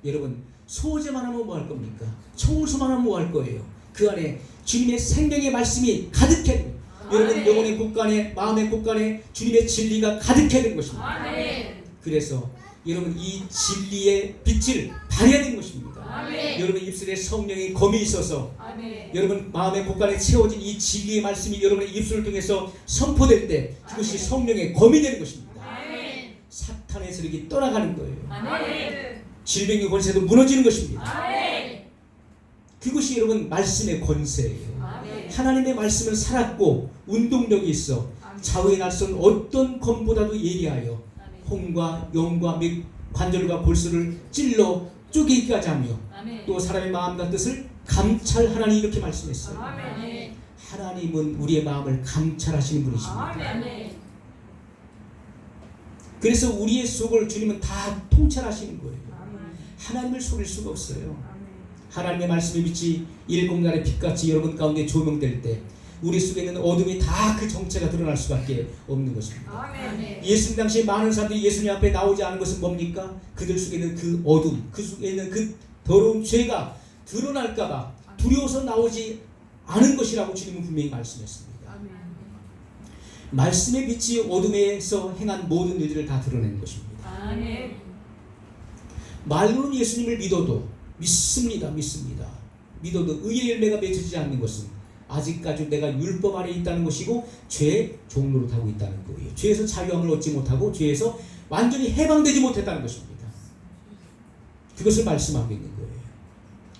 여러분 소재만 하면 뭐 할 겁니까? 청소만 하면 뭐 할 거예요? 그 안에 주님의 생명의 말씀이 가득해야 돼요. 여러분 영혼의 곳간에 마음의 곳간에 주님의 진리가 가득해야 되는 것입니다. 그래서 여러분 이 진리의 빛을 발해야 되는 것입니다. 여러분 입술에 성령의 검이 있어서 여러분 마음의 곳간에 채워진 이 진리의 말씀이 여러분의 입술을 통해서 선포될 때 그것이 성령의 검이 되는 것입니다. 사탄의 세력이 떠나가는 거예요. 질병의 권세도 무너지는 것입니다. 그것이 여러분 말씀의 권세예요. 하나님의 말씀은 살았고 운동력이 있어 좌우에 낯선 어떤 검보다도 예리하여 혼과 영과 및 관절과 골수를 찔러 쪼개기까지 하며 또 사람의 마음과 뜻을 감찰하나니 이렇게 말씀했어요. 하나님은 우리의 마음을 감찰하시는 분이십니다. 그래서 우리의 속을 주님은 다 통찰하시는 거예요. 하나님을 속일 수가 없어요. 하나님의 말씀의 빛이 일곱날의 빛같이 여러분 가운데 조명될 때 우리 속에 있는 어둠이 다 그 정체가 드러날 수밖에 없는 것입니다. 예수님 당시에 많은 사람들이 예수님 앞에 나오지 않은 것은 뭡니까? 그들 속에 있는 그 어둠, 그 속에 있는 그 더러운 죄가 드러날까봐 두려워서 나오지 않은 것이라고 주님은 분명히 말씀했습니다. 말씀의 빛이 어둠에서 행한 모든 일들을 다 드러내는 것입니다. 말로는 예수님을 믿어도 믿습니다. 믿어도 의의 열매가 맺어지지 않는 것은 아직까지 내가 율법 아래 있다는 것이고 죄의 종로로 타고 있다는 거예요. 죄에서 자유함을 얻지 못하고 죄에서 완전히 해방되지 못했다는 것입니다. 그것을 말씀하고 있는 거예요.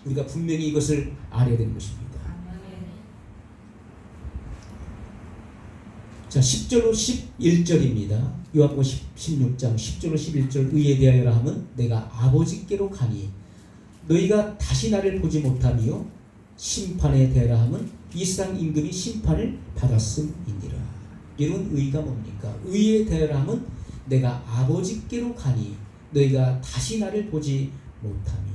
우리가 분명히 이것을 알아야 되는 것입니다. 자, 10절로 11절입니다. 요한복음 16장 10절로 11절 의에 대하여라 함은 내가 아버지께로 가니 너희가 다시 나를 보지 못하며 심판에 대하라 함은 이 세상 임금이 심판을 받았음이니라. 이런 의가 뭡니까? 의에 대하라 함은 내가 아버지께로 가니 너희가 다시 나를 보지 못하며.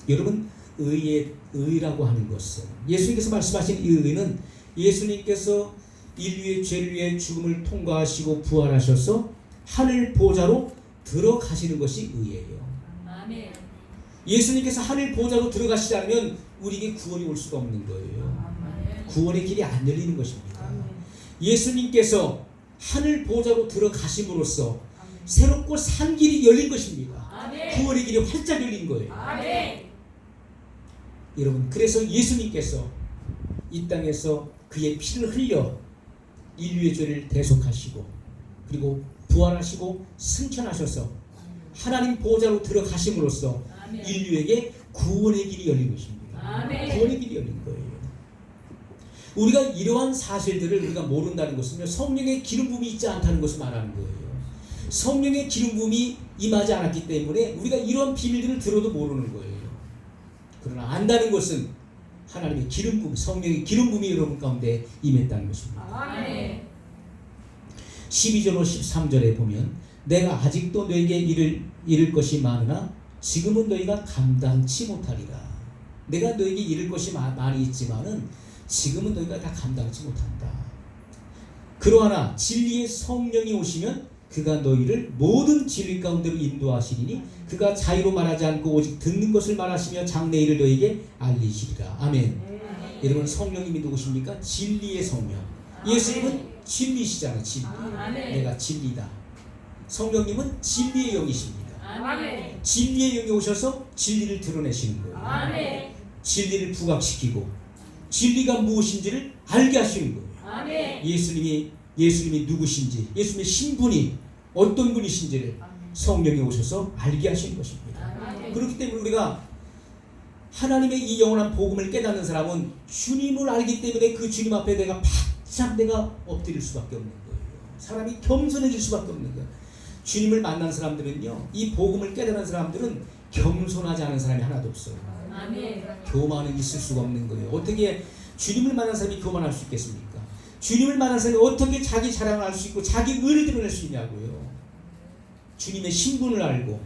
여러분 의라고 하는 것은 예수님께서 말씀하신 이 의는 예수님께서 인류의 죄를 위해 죽음을 통과하시고 부활하셔서 하늘 보좌로 들어가시는 것이 의예요. 예수님께서 하늘 보좌로 들어가시지 않으면 우리에게 구원이 올 수가 없는 거예요. 구원의 길이 안 열리는 것입니다. 예수님께서 하늘 보좌로 들어가심으로써 새롭고 산 길이 열린 것입니다. 구원의 길이 활짝 열린 거예요. 여러분 그래서 예수님께서 이 땅에서 그의 피를 흘려 인류의 죄를 대속하시고 그리고 부활하시고 승천하셔서 하나님 보좌로 들어가심으로써 인류에게 구원의 길이 열린 것입니다. 구원의 길이 열린 거예요. 우리가 이러한 사실들을 우리가 모른다는 것은요, 성령의 기름 부음이 있지 않다는 것을 말하는 거예요. 성령의 기름 부음이 임하지 않았기 때문에 우리가 이러한 비밀들을 들어도 모르는 거예요. 그러나 안다는 것은 하나님의 기름 부음, 성령의 기름 부음이 여러분 가운데 임했다는 것입니다. 12절로 13절에 보면 내가 아직도 너에게 이를 것이 많으나 지금은 너희가 감당치 못하리라. 내가 너에게 이를 것이 많이 있지만은 지금은 너희가 다 감당치 못한다. 그러하나 진리의 성령이 오시면 그가 너희를 모든 진리 가운데로 인도하시리니 그가 자유로 말하지 않고 오직 듣는 것을 말하시며 장래 일을 너희에게 알리시리라. 아멘. 여러분 성령님이 누구십니까? 진리의 성령. 예수님은 진리시잖아요. 진리. 내가 진리다. 성령님은 진리의 영이십니다. 진리의 영이 오셔서 진리를 드러내시는 거예요. 진리를 부각시키고 진리가 무엇인지를 알게 하시는 거예요. 예수님이 누구신지, 예수님의 신분이 어떤 분이신지를 성령이 오셔서 알게 하시는 것입니다. 그렇기 때문에 우리가 하나님의 이 영원한 복음을 깨닫는 사람은 주님을 알기 때문에 그 주님 앞에 내가 바짝 엎드릴 수밖에 없는 거예요. 사람이 겸손해질 수밖에 없는 거예요. 주님을 만난 사람들은요, 이 복음을 깨달은 사람들은 겸손하지 않은 사람이 하나도 없어요. 교만은 있을 수가 없는 거예요. 어떻게 주님을 만난 사람이 교만할 수 있겠습니까? 주님을 만난 사람이 어떻게 자기 자랑을 할 수 있고 자기 의를 드러낼 수 있냐고요. 주님의 신분을 알고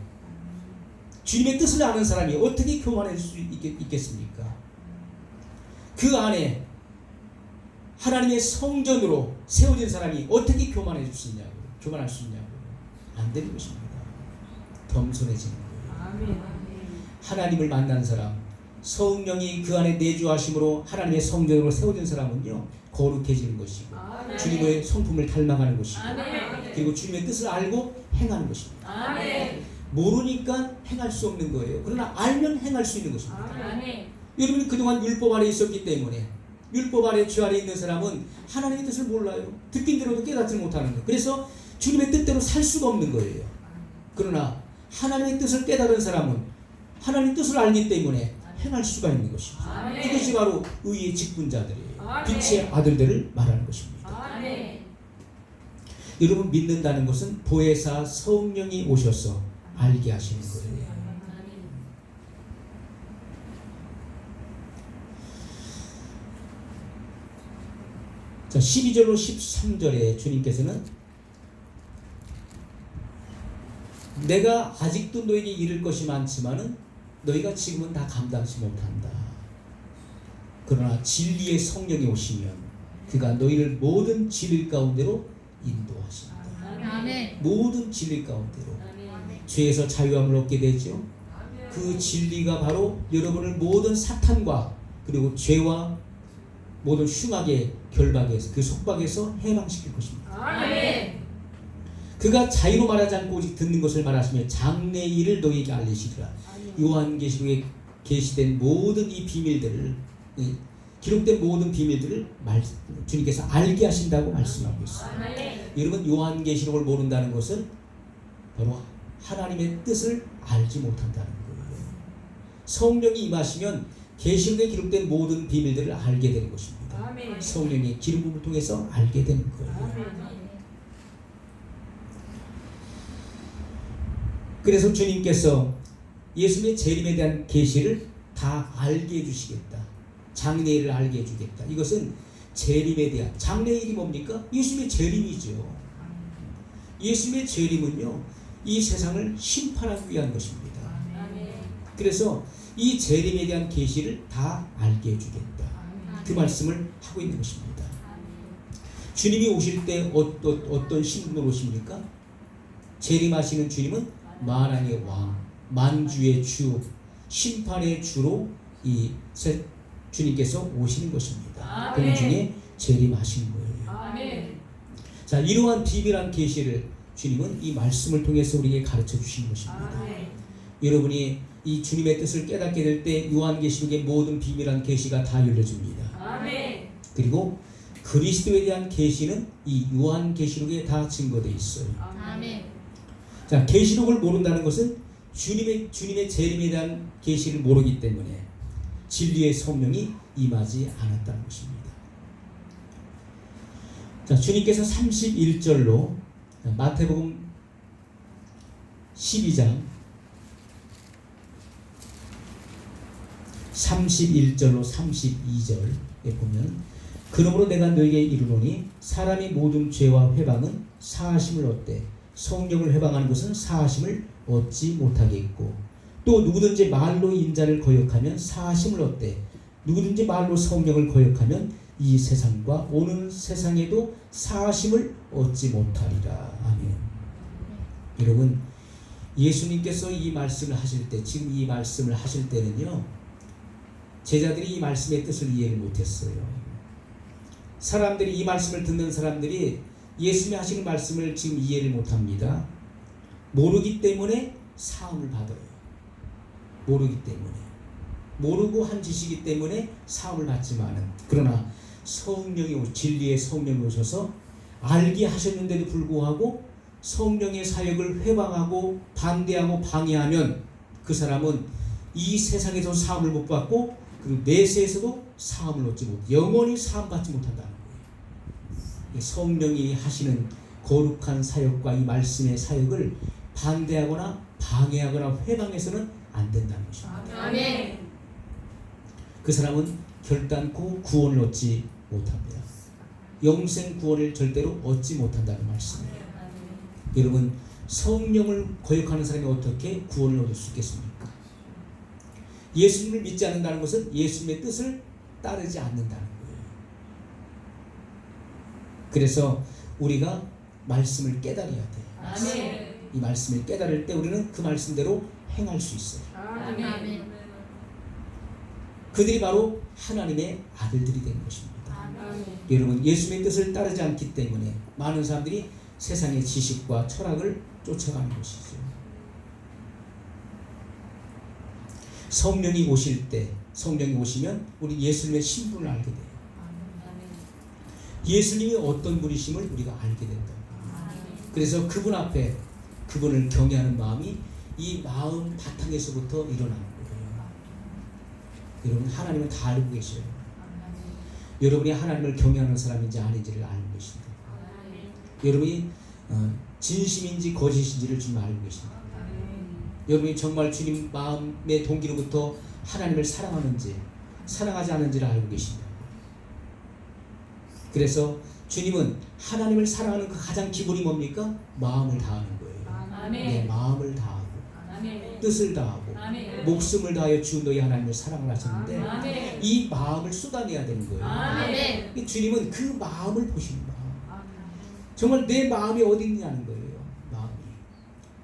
주님의 뜻을 아는 사람이 어떻게 교만할 수 있겠습니까? 그 안에 하나님의 성전으로 세워진 사람이 어떻게 교만할 수 있냐고요. 안 되는 것입니다. 겸손해지는 거예요. 하나님을 만난 사람, 성령이 그 안에 내주하심으로 하나님의 성전으로 세워진 사람은요 거룩해지는 것이고 주님의 성품을 닮아가는 것이고 그리고 주님의 뜻을 알고 행하는 것입니다. 모르니까 행할 수 없는 거예요. 그러나 알면 행할 수 있는 것입니다. 여러분이 그동안 율법 아래 있었기 때문에 율법 아래 죄 아래 있는 사람은 하나님의 뜻을 몰라요. 듣긴 들어도 깨닫지 못하는 거예요. 그래서 주님의 뜻대로 살 수가 없는 거예요. 그러나 하나님의 뜻을 깨달은 사람은 하나님의 뜻을 알기 때문에 행할 수가 있는 것입니다. 그것이 바로 의의 직분자들이에요. 빛의 아들들을 말하는 것입니다. 여러분 믿는다는 것은 보혜사 성령이 오셔서 알게 하시는 거예요. 자, 12절로 13절에 주님께서는 내가 아직도 너에게 이를 것이 많지만은 너희가 지금은 다 감당치 못한다. 그러나 진리의 성령이 오시면 그가 너희를 모든 진리 가운데로 인도하신다. 모든 진리 가운데로 죄에서 자유함을 얻게 되죠. 그 진리가 바로 여러분을 모든 사탄과 그리고 죄와 모든 흉악의 결박에서 그 속박에서 해방시킬 것입니다. 그가 자유로 말하지 않고 오직 듣는 것을 말하시며 장래의 일을 너희에게 알리시리라. 요한계시록에 계시된 모든 이 비밀들을 기록된 모든 비밀들을 주님께서 알게 하신다고 말씀하고 있습니다. 여러분 요한계시록을 모른다는 것은 바로 하나님의 뜻을 알지 못한다는 거예요. 성령이 임하시면 계시록에 기록된 모든 비밀들을 알게 되는 것입니다. 성령의 기름 부음을 통해서 알게 되는 거예요. 그래서 주님께서 예수님의 재림에 대한 계시를 다 알게 해주시겠다. 장래일을 알게 해주겠다. 이것은 재림에 대한 장래일이 뭡니까? 예수님의 재림이죠. 예수님의 재림은요 이 세상을 심판하기 위한 것입니다. 그래서 이 재림에 대한 계시를 다 알게 해주겠다. 그 말씀을 하고 있는 것입니다. 주님이 오실 때 어떤 신분으로 오십니까? 재림하시는 주님은 만왕의 왕, 만주의 주, 심판의 주로 이 주님께서 오시는 것입니다. 그 중에 재림하시는 거예요. 자, 이러한 비밀한 계시를 주님은 이 말씀을 통해서 우리에게 가르쳐 주시는 것입니다. 여러분이 이 주님의 뜻을 깨닫게 될 때 요한계시록의 모든 비밀한 계시가 다 열려집니다. 그리고 그리스도에 대한 계시는 이 요한계시록에 다 증거되어 있어요. 자, 계시록을 모른다는 것은 주님의 재림에 대한 계시를 모르기 때문에 진리의 성령이 임하지 않았다는 것입니다. 자, 주님께서 31절로 마태복음 12장 31절로 32절에 보면 그러므로 내가 너에게 이르노니 사람이 모든 죄와 회방은 사하심을 얻되 성령을 회방하는 것은 사하심을 얻지 못하겠고 또 누구든지 말로 인자를 거역하면 사하심을 얻되 누구든지 말로 성령을 거역하면 이 세상과 오는 세상에도 사하심을 얻지 못하리라. 아멘. 여러분 예수님께서 이 말씀을 하실 때 지금 이 말씀을 하실 때는요 제자들이 이 말씀의 뜻을 이해를 못했어요. 사람들이 이 말씀을 듣는 사람들이 예수님이 하시는 말씀을 지금 이해를 못합니다. 모르기 때문에 사함을 받아요. 모르기 때문에 모르고 한 짓이기 때문에 사함을 받지만은 그러나 성령이 진리의 성령이 오셔서 알게 하셨는데도 불구하고 성령의 사역을 회방하고 반대하고 방해하면 그 사람은 이 세상에서 사함을 못 받고 그리고 내세에서도 사함을 얻지 못, 영원히 사함 받지 못한다는 거예요. 성령이 하시는 거룩한 사역과 이 말씀의 사역을 반대하거나 방해하거나 회방해서는 안 된다는 것입니다. 아멘. 그 사람은 결단코 구원을 얻지 못합니다. 영생 구원을 절대로 얻지 못한다는 말씀이에요. 여러분 성령을 거역하는 사람이 어떻게 구원을 얻을 수 있겠습니까? 예수님을 믿지 않는다는 것은 예수님의 뜻을 따르지 않는다는 거예요. 그래서 우리가 말씀을 깨달아야 돼요. 아멘. 이 말씀을 깨달을 때 우리는 그 말씀대로 행할 수 있어요. 아멘. 그들이 바로 하나님의 아들들이 된 것입니다. 아멘. 여러분, 예수님의 뜻을 따르지 않기 때문에 많은 사람들이 세상의 지식과 철학을 쫓아가는 것이죠. 성령이 오실 때, 성령이 오시면 우리 예수님의 신분을 알게 돼요. 예수님이 어떤 분이심을 우리가 알게 된다. 그래서 그분 앞에 그분을 경외하는 마음이 이 마음 바탕에서부터 일어나는 거예요. 여러분, 하나님은 다 알고 계셔요. 여러분이 하나님을 경외하는 사람인지 아닌지를 아는 것입니다. 여러분이 진심인지 거짓인지를 주님 알고 계십니다. 여러분이 정말 주님 마음의 동기로부터 하나님을 사랑하는지 사랑하지 않는지를 알고 계십니다. 그래서 주님은 하나님을 사랑하는 그 가장 기본이 뭡니까? 마음을 다하는 거예요. 네, 마음을 다하고 뜻을 다하고 목숨을 다하여 주 너희 하나님을 사랑을 하셨는데 이 마음을 쏟아내야 되는 거예요. 주님은 그 마음을 보시는 마음. 정말 내 마음이 어디 있느냐는 거예요. 마음이.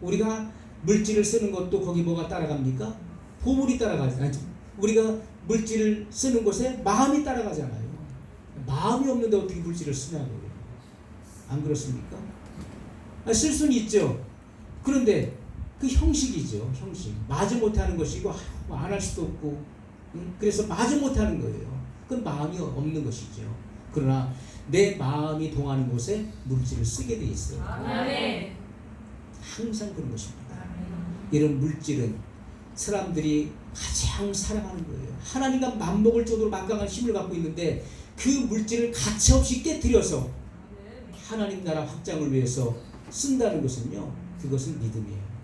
우리가 물질을 쓰는 것도 거기 뭐가 따라갑니까? 보물이 따라가지. 우리가 물질을 쓰는 곳에 마음이 따라가잖아요. 마음이 없는데 어떻게 물질을 쓰냐고요. 안 그렇습니까? 쓸 수는 있죠. 그런데 그 형식이죠. 형식. 마저 못하는 것이고 안 할 수도 없고 그래서 마저 못하는 거예요. 그건 마음이 없는 것이죠. 그러나 내 마음이 동하는 곳에 물질을 쓰게 돼 있어요. 항상 그런 것입니다. 이런 물질은 사람들이 가장 사랑하는 거예요. 하나님과 맞먹을 정도로 막강한 힘을 갖고 있는데 그 물질을 가차없이 깨뜨려서 하나님 나라 확장을 위해서 쓴다는 것은요, 그것은 믿음이에요.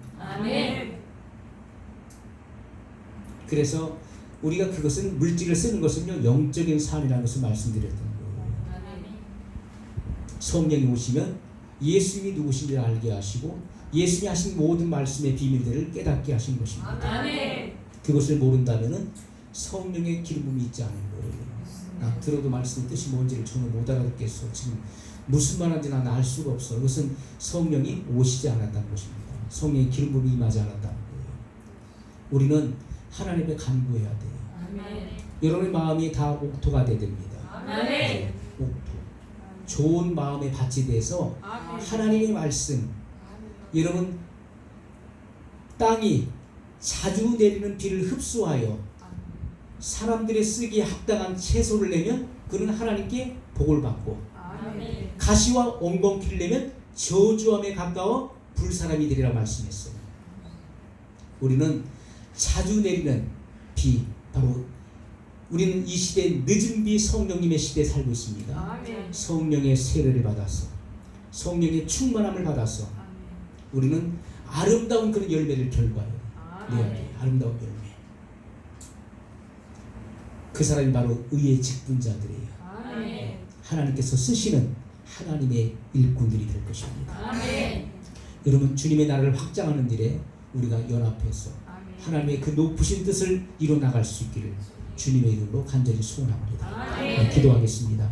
그래서 우리가 그것은 물질을 쓰는 것은요, 영적인 삶이라는 것을 말씀드렸던 거예요. 성령이 오시면 예수님이 누구신지를 알게 하시고 예수님이 하신 모든 말씀의 비밀들을 깨닫게 하신 것입니다. 그것을 모른다면 성령의 기름 부음이 있지 않은 거예요. 들어도 말씀의 뜻이 뭔지를 전혀 못 알아듣겠어. 지금 무슨 말인지 나는 알 수가 없어. 그것은 성령이 오시지 않았다는 것입니다. 성령의 기름 부음이 임하지 않았다는 거예요. 우리는 하나님의 간구해야 돼요. 여러분의 마음이 다 옥토가 돼야 됩니다. 네, 옥토. 좋은 마음의 밭이 돼서 하나님의 말씀. 여러분, 땅이 자주 내리는 비를 흡수하여 사람들의 쓰기에 합당한 채소를 내면 그는 하나님께 복을 받고 가시와 엉겅퀴를 내면 저주함에 가까워 불사람이 되리라 말씀했어요. 우리는 자주 내리는 비, 바로 우리는 이 시대에 늦은 비 성령님의 시대에 살고 있습니다. 성령의 세례를 받아서 성령의 충만함을 받아서 우리는 아름다운 그런 열매를 결과해요. 네, 아름다운 열매. 그 사람이 바로 의의 직분자들이에요. 하나님께서 쓰시는 하나님의 일꾼들이 될 것입니다. 여러분, 주님의 나라를 확장하는 일에 우리가 연합해서 하나님의 그 높으신 뜻을 이뤄나갈 수 있기를 주님의 이름으로 간절히 소원합니다. 네, 기도하겠습니다.